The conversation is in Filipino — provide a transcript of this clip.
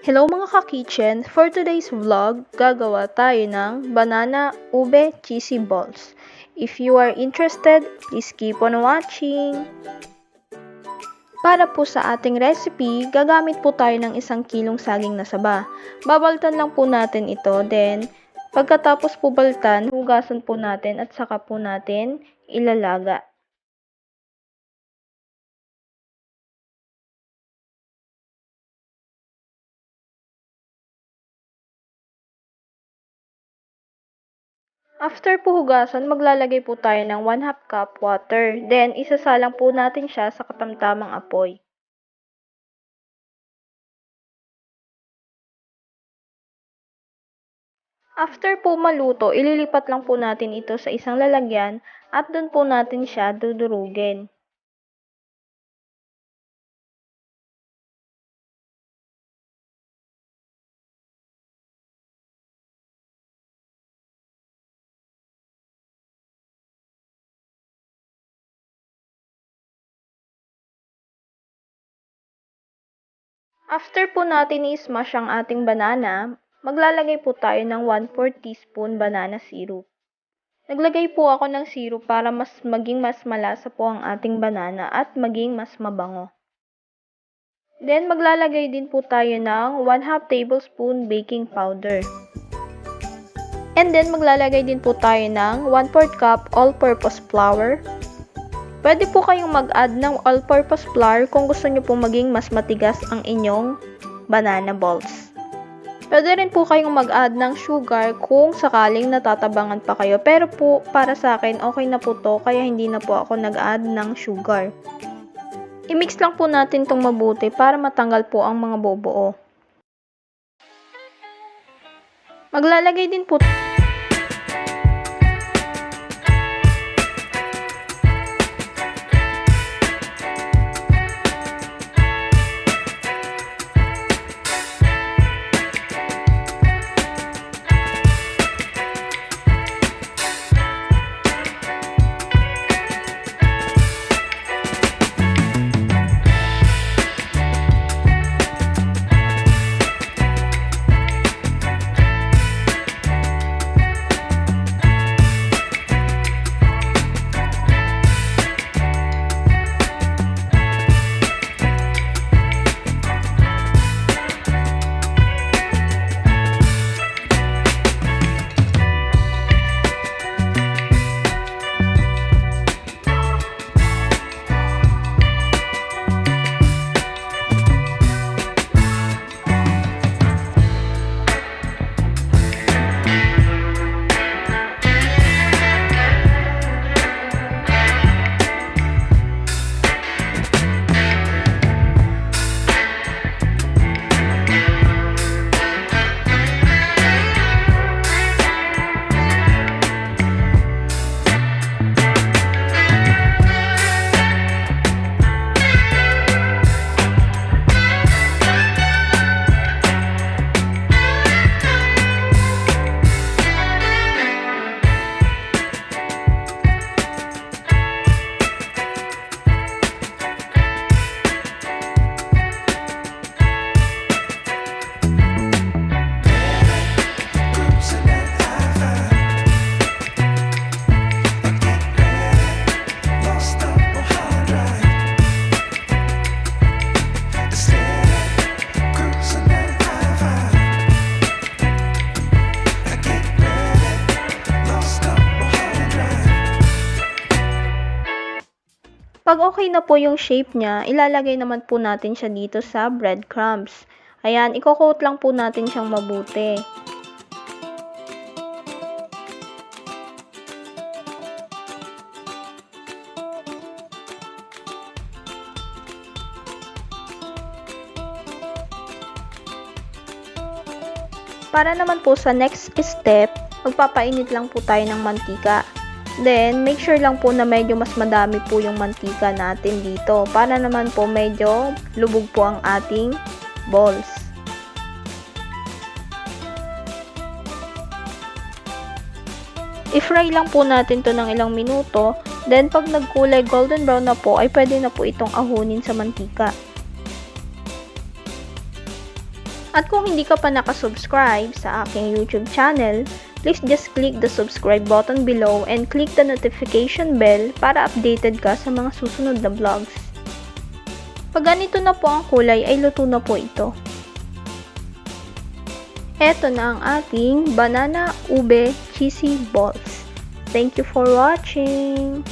Hello mga ka-kitchen! For today's vlog, gagawa tayo ng banana ube cheesy balls. If you are interested, please keep on watching! Para po sa ating recipe, gagamit po tayo ng 1 kilong saging na saba. Babaltan lang po natin ito, then pagkatapos po baltan, hugasan po natin at saka po natin ilalaga. After po hugasan, maglalagay po tayo ng 1/2 cup water. Then, isasalang po natin siya sa katamtamang apoy. After po maluto, ililipat lang po natin ito sa isang lalagyan at doon po natin siya dudurugin. After po natin i-smash ang ating banana, maglalagay po tayo ng 1/4 teaspoon banana syrup. Naglagay po ako ng syrup para maging mas malasa po ang ating banana at maging mas mabango. Then, maglalagay din po tayo ng 1/2 tablespoon baking powder. And then, maglalagay din po tayo ng 1/4 cup all-purpose flour. Pwede po kayong mag-add ng all-purpose flour kung gusto nyo po maging mas matigas ang inyong banana balls. Pwede rin po kayong mag-add ng sugar kung sakaling natatabangan pa kayo. Pero po, para sa akin, okay na po to, kaya hindi na po ako nag-add ng sugar. I-mix lang po natin itong mabuti para matanggal po ang mga bobuo. Maglalagay din po Pag okay na po yung shape niya, ilalagay naman po natin siya dito sa breadcrumbs. Ayan, i-coat lang po natin siyang mabuti. Para naman po sa next step, magpapainit lang po tayo ng mantika. Then, make sure lang po na medyo mas madami po yung mantika natin dito. Para naman po medyo lubog po ang ating balls. I-fry lang po natin to ng ilang minuto. Then, pag nagkulay golden brown na po, ay pwede na po itong ahunin sa mantika. At kung hindi ka pa nakasubscribe sa aking YouTube channel, please just click the subscribe button below and click the notification bell para updated ka sa mga susunod na vlogs. Pag ganito na po ang kulay ay luto na po ito. Eto na ang ating banana ube cheesy balls. Thank you for watching!